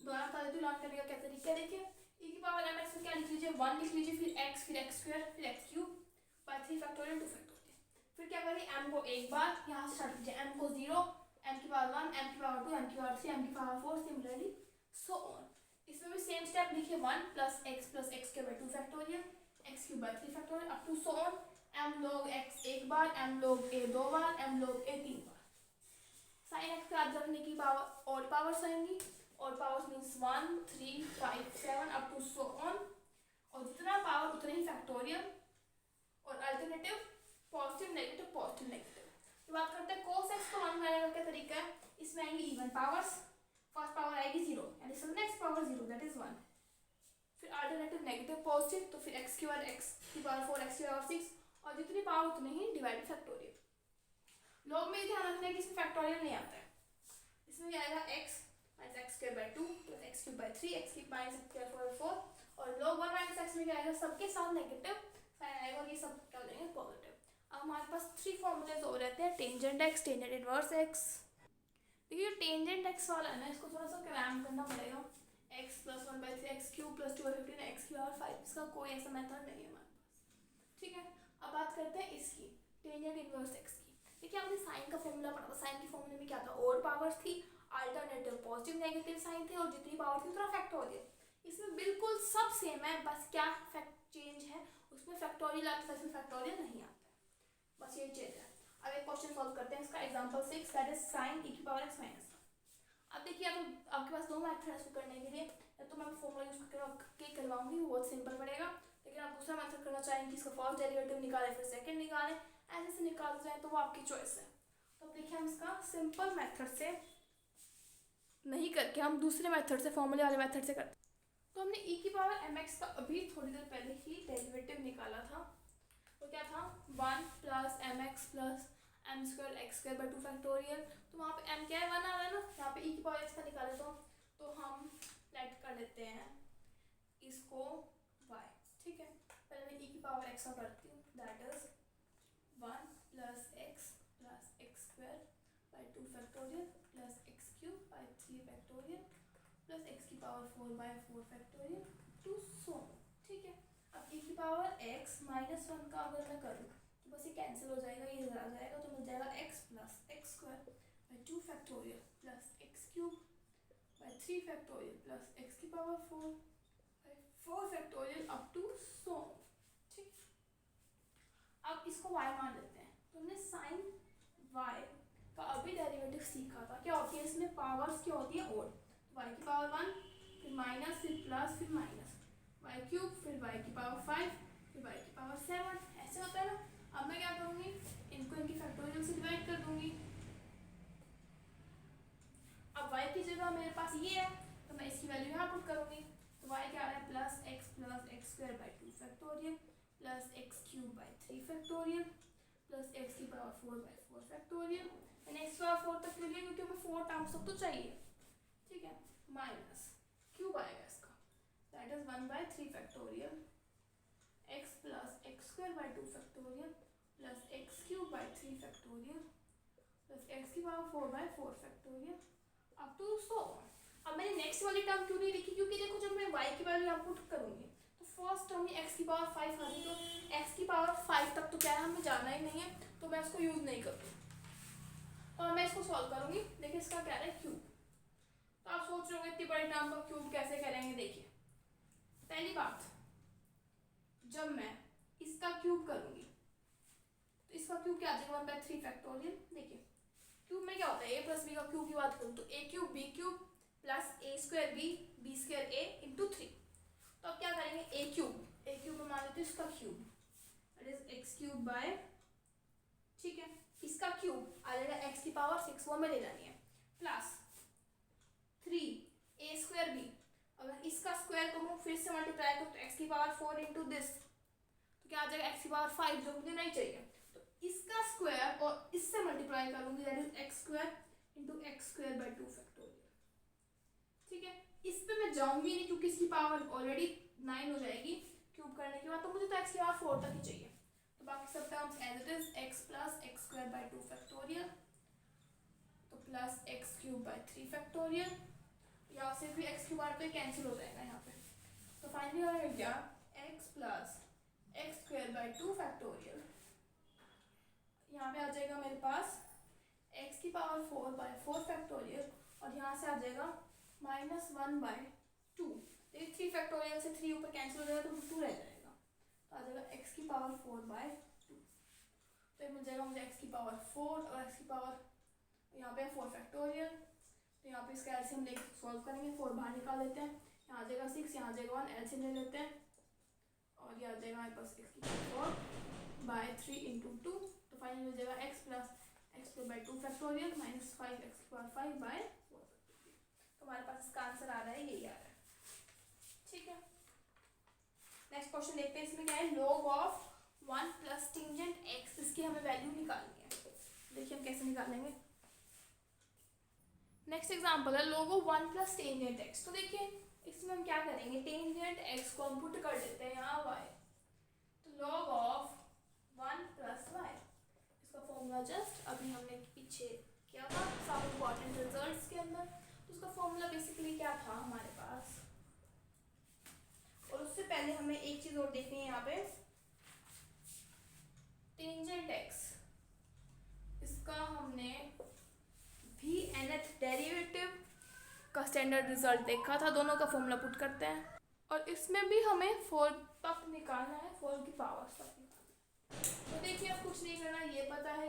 दोनों तरह से लर्न करने का क्या तरीका है, देखिए e की पावर mx में क्या लिख लीजिए 1 लिख लीजिए, फिर x, फिर x स्क्वायर, फिर x cube by 3 factorial 2 factorial. फिर क्या करेंगे m को एक बार यहाँ से स्टार्ट कीजिए, m को 0, m की पावर 1, m की पावर 2, m की पावर 3, m की पावर 4, सिमिलरली सो ऑन। इसमें भी सेम स्टेप लिखिए 1 plus x square by 2 factorial x cube by 3 factorial up to so on m log x एक बार, m log a 2 बार, m log a 3 बार। साइन x का याद रखने की पावर ऑड पावर्स आएंगी, और powers means 1 3 5 7 up to so on, और जितना पावर उतना ही फैक्टोरियल और alternative positive negative positive negative. तो बात करते हैं cos x को वन करने का क्या तरीका है, इसमें आएंगी इवन पावर्स, फर्स्ट पावर आएगी 0 एंड इसमें नेक्स्ट पावर 0 दैट इज 1, फिर अल्टरनेटिव नेगेटिव पॉजिटिव, तो फिर x स्क्वायर x की पावर 4 x की पावर 6, और जितनी पावर उतनी ही डिवाइड फैक्टोरियल। लोग में ध्यान रखना है कि इसमें फैक्टोरियल नहीं आता है, इसमें क्या आएगा x minus x square by 2 plus x cube by 3 x की माइनस एक्स स्क्वायर बाई 4, और log 1 माइनस एक्स में क्या आएगा सबके साथ नेगेटिव साइन आएगा और ये सब क्या हो जाएंगे पॉजिटिव। अब हमारे पास 3 फॉर्मूलेज हो रहते हैं, tangent x, tangent inverse x. देखिए टेंजेंट एक्स वाला है ना, इसको थोड़ा सा क्रैम करना पड़ेगा, x plus 1 by 3 x cube plus 2 by 15 x की पावर 5, इसका कोई ऐसा मेथड नहीं है हमारे पास। ठीक है, अब बात करते हैं इसकी टेंजेंट इनवर्स एक्स की। देखिए आपने साइन का फॉर्मूला पढ़ा था, साइन की फॉर्मूले में क्या था, ऑड पावर्स थी, अल्टरनेटिव पॉजिटिव नेगेटिव साइन थे, और जितनी पावर थी उतना फैक्टोरियल। इसमें बिल्कुल सब सेम है, बस क्या फैक्ट चेंज है, उसमें फैक्टोरियल आता है, इसमें फैक्टोरियल नहीं आता है, बस ये चेंज है। अब एक क्वेश्चन सॉल्व करते हैं इसका, example 6 that is sin e की पावर x माइनस। अब देखिए आपके पास दो मेथड है इसको करने के लिए, या तो मैं फॉर्मूला यूज करके करवाऊंगी, वो बहुत सिंपल पड़ेगा, लेकिन आप दूसरा मेथड करना चाहेंगे इसका फर्स्ट डेरिवेटिव निकालें फिर सेकंड निकालें, ऐसे से निकाल जाए तो वो आपकी चॉइस है। तो अब देखिए हम इसका सिंपल मेथड से नहीं करके हम दूसरे मेथड से, फॉर्मूले वाले मेथड से करते हैं। तो हमने e की पावर mx का अभी थोड़ी देर पहले ही डेरिवेटिव निकाला था, वो क्या था 1 plus mx plus m square x square by 2 factorial. तो वहाँ पे m क्या है 1 आ रहा है ना, यहाँ पे e की पावर x का निकाले तो हम लेट कर लेते हैं इसको y, ठीक है। पहले मैं e की पावर x का करती हूँ, that is 1 plus x square by 2 factorial plus x cube by 3 factorial plus x की power 4 by 4 factorial two so, ठीक है। अब e की पावर x माइनस 1 का अगर मैं करूँ तो बस ये कैंसिल हो जाएगा, ये इधर आ जाएगा, तो मिल जाएगा x plus x square by 2 factorial plus x cube by 3 factorial plus x की power 4 by 4 factorial up to so, ठीक। अब इसको y मान लेते हैं, तो हमने साइन y का अभी डेरिवेटिव सीखा था, क्या होती है इसमें पावर्स क्या होती है ओड, y की पावर 1 फिर माइनस फिर प्लस फिर माइनस y क्यूब फिर y की पावर 5 फिर y की पावर 7, ऐसे होता है ना। अब मैं क्या करूँगी, इनको इनकी फैक्टोरियल से डिवाइड कर दूंगी। अब y की जगह मेरे पास ये है तो मैं इसकी वैल्यू यहाँ पुट करूँगी, तो y क्या आ रहा है plus x square by 2 factorial plus x cube by 3 factorial plus x की पावर 4 बाई 4 फैक्टोरियल। मैंने एक्स पावर 4 तक ले लिया क्योंकि हमें 4 टर्म्स तक तो चाहिए, ठीक है। माइनस क्यूब आएगा इसका, that is 1 by 3 factorial x plus x square by 2 factorial plus x cube by 3 factorial plus x की power 4 by 4 factorial up to so. अब मैंने नेक्स्ट वाली टर्म क्यों नहीं लिखी, क्योंकि देखो जब मैं y की वैल्यू यहाँ पुट करूँगी तो फर्स्ट टर्म में x की पावर 5 आ रही, तो x की पावर 5 तक तो क्या है हमें जाना ही नहीं है, तो मैं इसको यूज़ नहीं करूँगी और मैं इसको सॉल्व करूँगी। देखिए इसका क्या है क्यूब, तो आप सोच रहे होंगे इतनी बड़ी टर्म का क्यूब कैसे करेंगे। देखिए पहली बात, जब मैं इसका क्यूब करूँगी तो इसका क्यूब क्या आ जाएगा 1 बाई 3 फैक्टोरियल। देखिए क्यूब में क्या होता है, ए प्लस बी का क्यूब की बात करूँ तो ए क्यूब बी क्यूब प्लस ए स्क्वायर बी स्क्वायर ए इंटू 3। तो अब क्या करेंगे, ए क्यूब में मान लेते हैं इसका cube, that is x cube bye, ठीक है, इसका क्यूब आ जाएगा एक्स की पावर 6, वो में ले जानी है, प्लस 3 ए स्क्वायर बी, अगर इसका स्क्वायर करूँ फिर से मल्टीप्लाई करूँ तो एक्स की पावर 4 इंटू दिस, तो क्या आ जाएगा एक्स की पावर 5, जो मुझे नहीं चाहिए। तो इसका स्क्वायर और इससे मल्टीप्लाई करूँगी, that is x square into x square by 2 factorial, ठीक है। इस पे मैं जाऊंगी नहीं क्योंकि इसकी पावर ऑलरेडी 9 हो जाएगी क्यूब करने के बाद, तो मुझे तो एक्स की पावर 4 तक ही चाहिए। तो बाकी सब terms as it is x plus x square by 2 factorial, तो plus x cube by 3 factorial, यहाँ से भी एक्स क्यूब आर पे कैंसिल हो जाएगा यहाँ पे, तो फाइनली हमें मिल गया x plus x square by 2 factorial, यहाँ पे आ जाएगा मेरे पास एक्स की पावर 4 बाई 4 फैक्टोरियल और यहाँ से आ जाएगा माइनस 1 बाई 2। देखिए 3 फैक्टोरियल से 3 ऊपर कैंसिल हो जाएगा तो 2 रह जाएगा, तो आ जाएगा एक्स की पावर 4 बाई 2। तो ये मिल जाएगा मुझे एक्स की पावर 4 और एक्स की पावर यहाँ पे 4 फैक्टोरियल, तो यहाँ पे इसका एलसीएम लेके सॉल्व करेंगे, 4 बाहर निकाल लेते हैं, यहाँ आ जाएगा 6, यहाँ आ जाएगा 1, एलसीएम ले लेते हैं और ये आ जाएगा हमारे पास एक्स की पावर 4 बाई 3 इंटू 2, तो फाइनल मिल जाएगा x plus x square by 2 factorial minus 5 x की पावर 5 बाई 4 फैक्टोरियल। तो हमारे पास इसका आंसर आ रहा है, यही आ रहा है, ठीक है। नेक्स्ट क्वेश्चन देखते हैं, इसमें क्या है log of 1 plus tangent x, इसकी हमें वैल्यू निकालनी है। देखिए हम कैसे निकालेंगे। नेक्स्ट एग्जांपल है log of 1 plus tangent x। तो देखिए इसमें हम क्या करेंगे, टेंजेंट x को हम पुट कर देते हैं यहाँ y, तो log ऑफ 1 प्लस y, इसका फॉर्मूला जस्ट अभी हमने पीछे किया था सब इम्पॉर्टेंट रिजल्ट्स के अंदर। तो उसका फॉर्मूला बेसिकली क्या था हमारे पास, और उससे पहले हमें एक चीज और देखनी है यहाँ पे, टेंजेंट x, इसका हमने भी nth डेरिवेटिव का स्टैंडर्ड रिजल्ट देखा था, दोनों का फॉर्मूला पुट करते हैं और इसमें भी हमें 4 तक निकालना है, 4 की पावर तक निकालना है। तो देखिए अब कुछ नहीं करना, ये पता है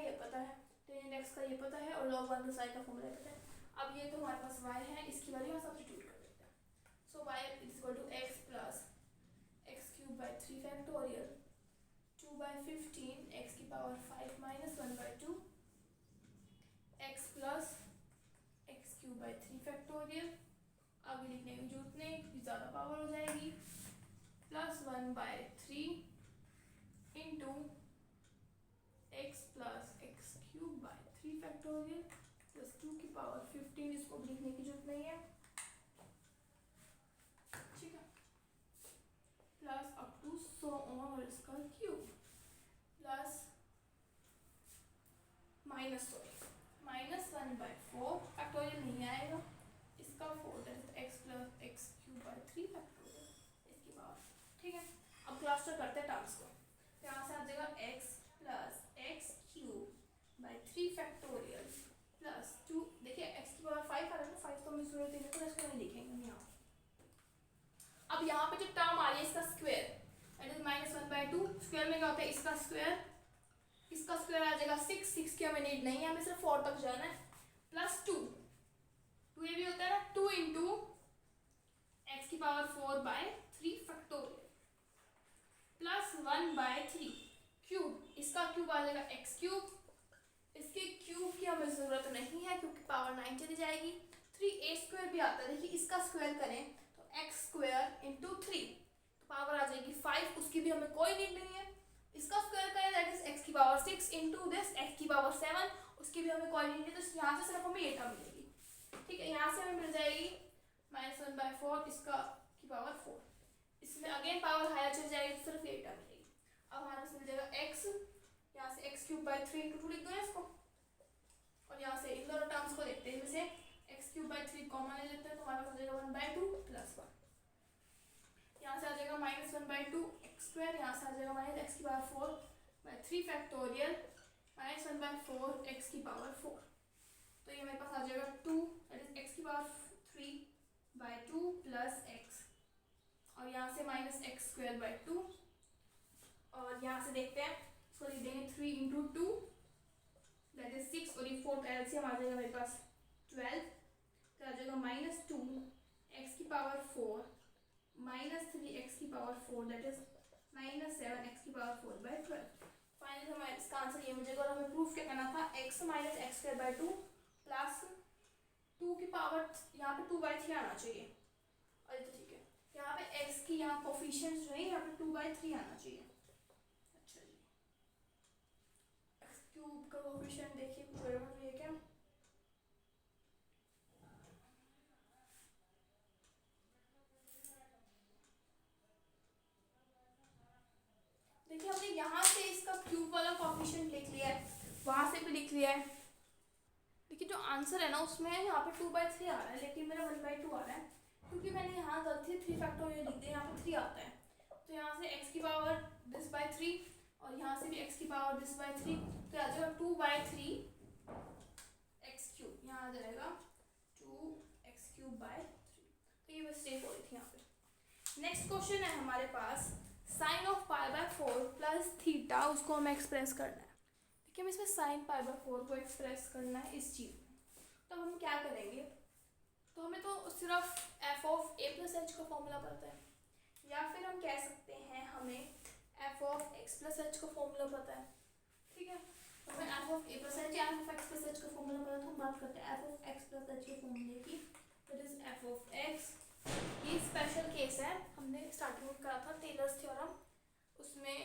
टेंजेंट x का ये पता है और log 1 प्लस y का फॉर्मूला पता है। अब ये तो हमारे पास y है, इसकी वैल्यू हम सब्स्टिट्यूट कर देते हैं, so y is equal to x plus x cube by 3 factorial 2 by 15 x की power 5 minus 1 by 2 x plus x cube by 3 factorial. आगे लिखने की जरूरत नहीं, ज़्यादा पावर हो जाएगी, +1/3 into x plus x cube by 3 factorial plus 2 की पावर 15, इसको लिखने की जरूरत नहीं है, ठीक है, plus up to so on और इसका क्यूब प्लस -1/4 फैक्टोरियल नहीं आएगा, इसका 4 that is x plus x cube by 3 factorial इसकी पावर, ठीक है। अब क्लस्टर करते हैं टर्म्स को, यहाँ से आ जाएगा x plus x cube by 3 factorial plus 2, देखिए x की पावर 5 आ रहा है ना, 5 तो हमें जरूरत नहीं है तो इसको नहीं लिखेंगे हम यहाँ। अब यहाँ पे जो टर्म आ रही है इसका स्क्वायर दैट इज -1/2, स्क्वायर में क्या होता है इसका स्क्वायर, इसका स्क्वायर आ जाएगा 6 की हमें नीड नहीं है, हमें सिर्फ 4 तक जाना है, प्लस 2 ये भी होता है ना, 2 इंटू एक्स की power 4 by 3 factorial plus 1/3 cube, इसका क्यूब आ जाएगा एक्स क्यूब, इसके क्यूब की हमें जरूरत नहीं है क्योंकि पावर 9 चली जाएगी, 3a² भी आता है, देखिए इसका स्क्वायर करें तो x² इंटू 3 तो पावर आ जाएगी 5, उसकी भी हमें कोई नीड नहीं है, इसका स्क्वायर करें दैट इज x की पावर 6 इंटू दिस x की पावर 7, उसकी भी हमें कोई नीड नहीं, तो यहाँ से सिर्फ हमें ये टर्म मिलेगी, ठीक है, यहाँ से हमें मिल जाएगी -1/4 इसका की पावर 4, इसमें अगेन पावर हायर चल जाएगी तो सिर्फ ये टर्म मिलेगी। अब हमारे पास मिल जाएगा x, यहाँ से x³ बाई 3 इंटू 2 लिख दो इसको, और यहाँ से इन दोनों टर्म्स को देखते हैं, इनमें से x³ बाई 3 कॉमन ले लेते हैं तो हमारे पास आ जाएगा 1/2 प्लस 1, यहाँ से आ जाएगा -1/2 x², यहाँ से आ जाएगा -x की पावर 4 बाई 3 फैक्टोरियल -1/4 x की पावर 4, तो ये मेरे पास आ जाएगा 2 दैट इज x की पावर 3/2 प्लस x, और यहाँ से -x²/2, और यहाँ से देखते हैं इसको लिख देंगे 3 इंटू 2 दैट इज 6, और ये 4 का एलसीएम आ जाएगा मेरे पास 12, तो आ जाएगा -2 x की पावर 4 -3 x की पावर 4 दैट इज -7 x की पावर 4/12। फाइनली हमारा इसका आंसर ये मिलेगा, और हमें प्रूफ क्या करना था, x माइनस x² प्लस 2 की पावर यहाँ पे 2/3 आना चाहिए, और ये तो ठीक है, यहाँ पे x की यहाँ कोफिशिएंट जो है यहाँ पे 2/3 आना चाहिए। अच्छा जी, x क्यूब का कोफिशिएंट देखिए कुछ गड़बड़ हुई है क्या, देखिए हमने यहाँ से इसका क्यूब वाला कोफिशिएंट लिख लिया है, वहाँ से भी लिख लिया है, देखिए जो आंसर है ना उसमें यहाँ पे 2/3 आ रहा है लेकिन मेरा 1/2 आ रहा है, क्योंकि मैंने यहाँ गलती 3 फैक्टोरियल लिख दिया, यहाँ पे 3 आता है, तो यहाँ से x की पावर दिस बाय 3 और यहाँ से भी x की पावर दिस बाय 3, तो आ जाएगा 2/3 x³, यहाँ आ जाएगा 2x³ बाय 3, तो ये मिस्टेक हो रही थी यहाँ पे। नेक्स्ट क्वेश्चन है हमारे पास sin ऑफ π/4 प्लस थीटा, उसको हमें एक्सप्रेस करना है, देखिए हमें इसमें sin π/4 को एक्सप्रेस करना है इस चीज़ में, तो हम क्या करेंगे, तो हमें तो सिर्फ f of a plus h का फॉर्मूला पता है, या फिर हम कह सकते हैं हमें f of x plus h का फॉर्मूला पता है, ठीक है, तो हमें f of a plus h या f of x plus h का फॉर्मूला पता है, तो हम बात करते हैं f of x plus h के फॉर्मूले की, that is f of x, ये स्पेशल केस है, हमने स्टार्टिंग में करा था टेलर्स थ्योरम, उसमें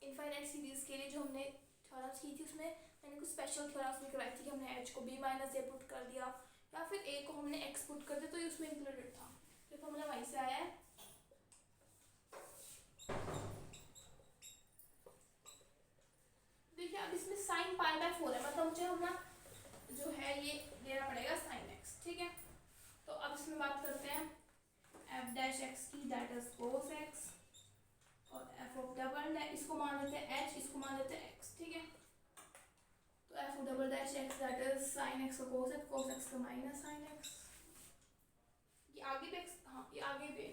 इनफाइनाइट सीरीज के लिए जो हमने थ्योरम्स की थी उसमें मैंने कुछ स्पेशल थ्योरम्स भी कराई थी कि हमने h को b माइनस a पुट कर दिया या फिर a को हमने x पुट कर दिया, तो ये उसमें इंक्लूडेड था, तो फॉर्मूला वहीं से आया है। देखिए अब इसमें sin π/4 है, मतलब मुझे अपना जो है ये लेना पड़ेगा sin x, ठीक है, तो अब इसमें बात करते हैं f' की दैट इज cos x, और f ऑफ डबल डैश इसको मान लेते हैं h, इसको मान लेते हैं x, ठीक है, तो f of double dash x that is sin x का cos x का माइनस sin x, ये आगे भी x, हाँ ये आगे भी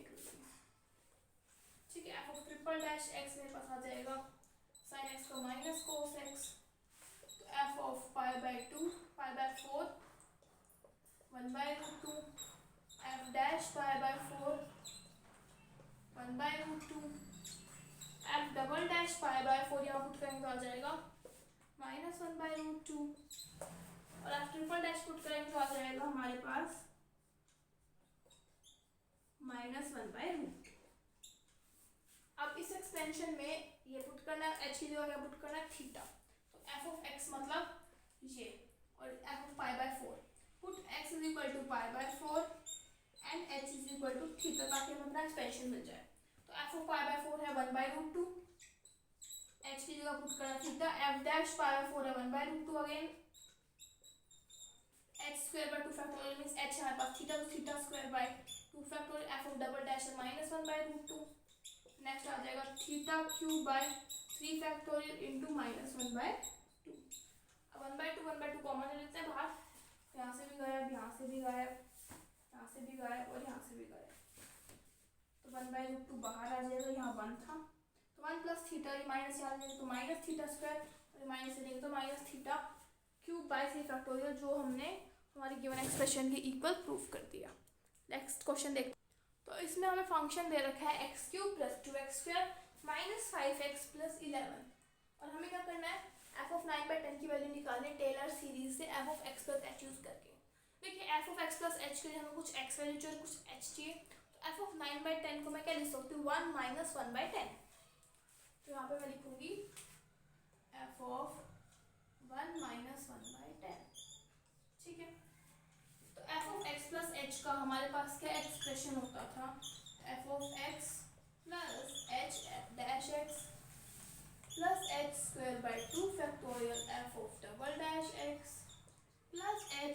ठीक है, f of triple dash x मेरे पास आ जाएगा sin x का माइनस cos x, तो f ऑफ π/2 π/4 1/√2 f dash π/4 1/√2 f double dash π/4 यहाँ पुट करेंगे तो आ जाएगा -1/√2, और f ट्रिपल डैश पुट करेंगे तो आ जाएगा हमारे पास -1/√2। अब इस एक्सपेंशन में ये पुट करना है, h की जगह क्या पुट करना है, थीटा। तो f ऑफ x मतलब ये, और f of π/4 put x is equal to π/4 and h is equal to theta, ताकि हमें अपना एक्सपेंशन मिल जाए। तो f ऑफ π/4 है 1/√2, h की जगह पुट करना थीटा, f डैश π/4 है 1/√2 again, h square by 2 factorial means h हमारे पास थीटा, तो theta square by 2 factorial, f of double dash है -1/√2। नेक्स्ट आ जाएगा theta cube by 3 factorial into -1/2। अब 1/2 कॉमन ले लेते हैं बाहर, यहाँ से भी गायब, यहाँ से भी गायब, यहाँ से भी गायब और यहाँ से भी गायब। तो 1/√2 बाहर आ जाएगा, यहाँ 1 था, तो 1 प्लस थीटा, ये माइनस यहाँ लेंगे तो माइनस थीटा स्क्वायर, और माइनस से लेंगे तो minus theta cube by 3 factorial, जो हमने हमारी गिवन एक्सप्रेशन के इक्वल प्रूफ कर दिया। नेक्स्ट क्वेश्चन देखते हैं। तो इसमें हमें फंक्शन दे रखा है x³ + 2x² - 5x + 11, और हमें क्या करना है, f ऑफ 9/10 की वैल्यू निकालनी है टेलर सीरीज से f of x + h use करके। देखिए f ऑफ x + h के लिए हमें कुछ x वैल्यू चाहिए, कुछ h चाहिए, तो f ऑफ 9/10 को मैं क्या लिख सकती हूँ, 1 - 1/10। तो यहाँ पे मैं लिखूंगी f ऑफ 1 - 1/10, ठीक है। तो f ऑफ x + h का हमारे पास क्या एक्सप्रेशन होता था, f of x + h dash x + h² 2 factorial f of double dash x + h³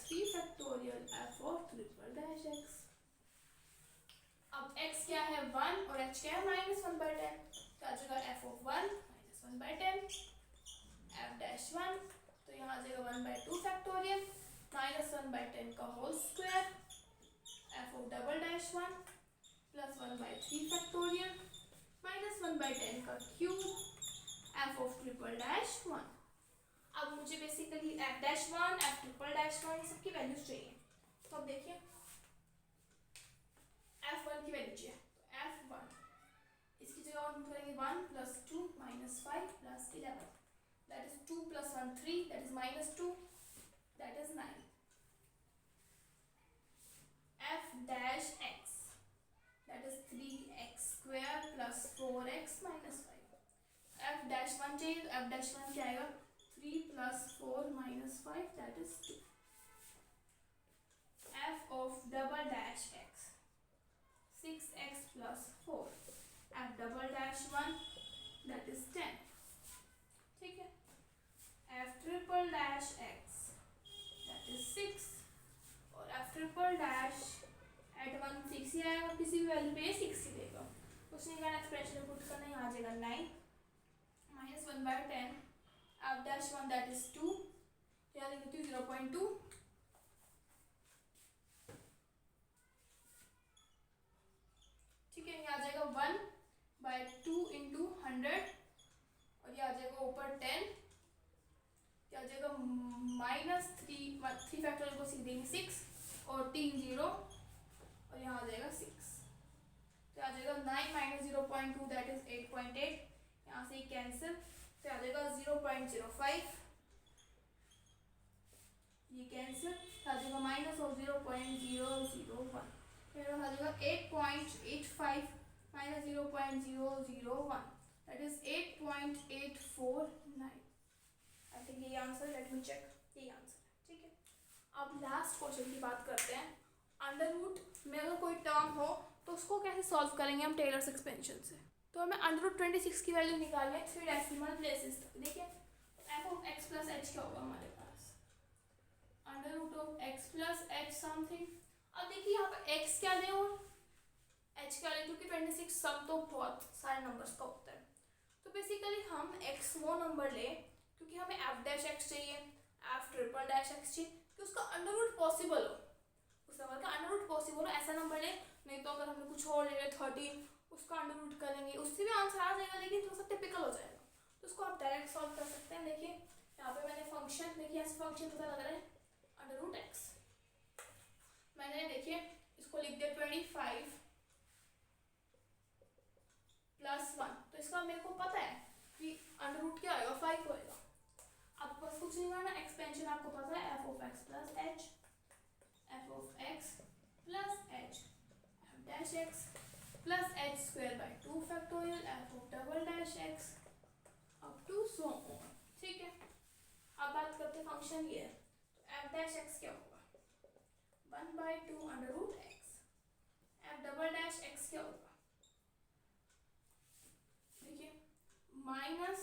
3 factorial f of triple dash x। अब x क्या है 1 और h क्या है -1/10, तो आ जाएगा f ऑफ 1 - 1/10 f डैश 1, तो यहाँ आ जाएगा 1/2 फैक्टोरियल -1/10 का whole square f of double dash 1 + 1/3 factorial -1/10 का cube f of triple dash 1। अब मुझे basically f dash 1 f triple dash 1 सबकी वैल्यूज चाहिए। तो अब देखिए f1 की वैल्यू चाहिए, तो f1 इसकी जगह हम करेंगे 1 + 2 - 5 + 11, that is 2 + 1 3, that is -2, that is 9। f dash x, that is 3x² + 4x - 5। f dash 1 चाहिए, तो f dash 1 क्या आएगा, 3 + 4 - 5, that is 2। f of double dash x, 6x + 4, f double dash 1, that is 10, ठीक है। f triple dash x, that is 6, और f triple dash एट 1 6 ही आएगा, किसी भी वैल्यू पे 6 ही देगा, उसने क्या एक्सप्रेशन पुट करना है, यहाँ आ जाएगा 9 - 1/10 f dash 1, that is 2, यहाँ लिख देती हूँ 0.2, ठीक है। यहाँ आ जाएगा 1/2 × 100, और ये आ जाएगा ऊपर 10, क्या आ जाएगा -3 फैक्टोरियल को सीख देंगे 6 और 3 0, और यहाँ आ जाएगा 6, तो आ जाएगा 9 - 0.2, दैट इज 8.8, यहाँ से कैंसिल, तो आ जाएगा 0.05, ये कैंसिल, आ जाएगा -0.001, फिर आ जाएगा 8.85 - 0.001, दैट इज 8.849। आई थिंक ये आंसर, लेट मी चेक, ये आंसर है, ठीक है। अब लास्ट क्वेश्चन की बात करते हैं। अंडर रूट में अगर कोई टर्म हो तो उसको कैसे सॉल्व करेंगे हम टेलर्स एक्सपेंशन से। तो हमें √26 की वैल्यू निकालनी है 3 डेसिमल प्लेसेस तक। देखिए f ऑफ x + h क्या होगा हमारे पास, √x + h समथिंग। अब देखिए यहाँ पे x क्या लें और h क्या लें, क्योंकि 26 सम तो बहुत सारे नंबर्स का होता है, तो बेसिकली हम x वो नंबर लें क्योंकि हमें f डैश x चाहिए, f ट्रिपल डैश x चाहिए, कि उसका अंडर रूट पॉसिबल हो, उस नंबर का अंडर रूट पॉसिबल हो, ऐसा नंबर ले। नहीं तो अगर हमने कुछ और ले लिया 13, उसका अंडर रूट करेंगे, उससे भी आंसर आ जाएगा, लेकिन थोड़ा सा टिपिकल हो जाएगा, तो उसको आप डायरेक्ट सॉल्व कर सकते हैं। देखिए यहाँ पे मैंने फंक्शन, देखिए ऐसे फंक्शन पता लग रहा है √x, मैंने देखिए इसको लिख दिया 25 + 1, तो इसका मेरे को पता है कि अंडर रूट क्या आएगा, 5 होएगा। अब बस कुछ नहीं करना, एक्सपेंशन आपको पता है f of x + h, f of x + h, dash x plus h square by 2 factorial f of double dash x up to so on. ठीक है, अब बात करते फंक्शन ये है, तो f dash x क्या होगा 1/2 under root x, f double dash x क्या होगा, देखिए माइनस,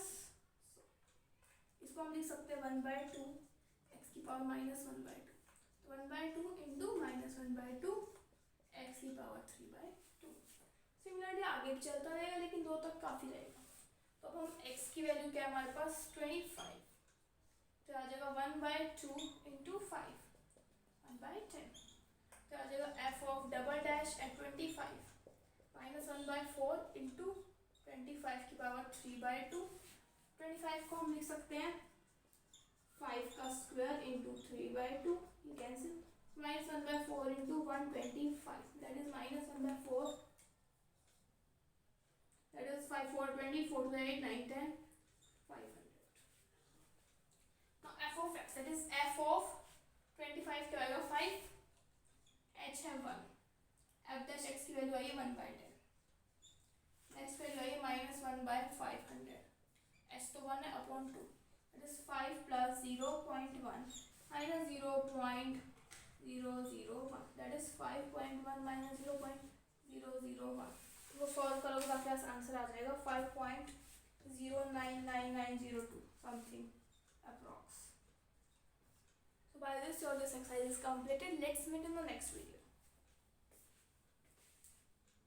इसको हम लिख सकते हैं 1/2 x की पावर -1/2, तो 1/2 इंटू -1/2 x की पावर 3/2। सिमिलरली आगे भी चलता रहेगा लेकिन 2 तक काफ़ी रहेगा। तो अब हम x की वैल्यू क्या है हमारे पास 25, तो आ जाएगा 1/2 इंटू 5 1/10, तो आ जाएगा f of double dash at 25 -1/4 into 25 की पावर 3/2। 25 को हम लिख सकते हैं 5 का स्क्वायर इंटू 3/2, ये cancel, -1/4 into 125, that is -1/4, that is 5 4 20 4 to 8 9 10 500। now f of x, that is f of 25 क्या आएगा 5, h है 1, f dash x की वैल्यू आई है 1/10, नेक्स्ट वैल्यू आई है -1/500, h तो 1 है upon 2, that is 5 plus 0.1 minus 0.001, that is 5.1 minus 0.001, वो सॉल्व करोगे तो आपके पास आंसर आ जाएगा 5.099902 something approx. So by this your this exercise is completed. Let's meet in the next video.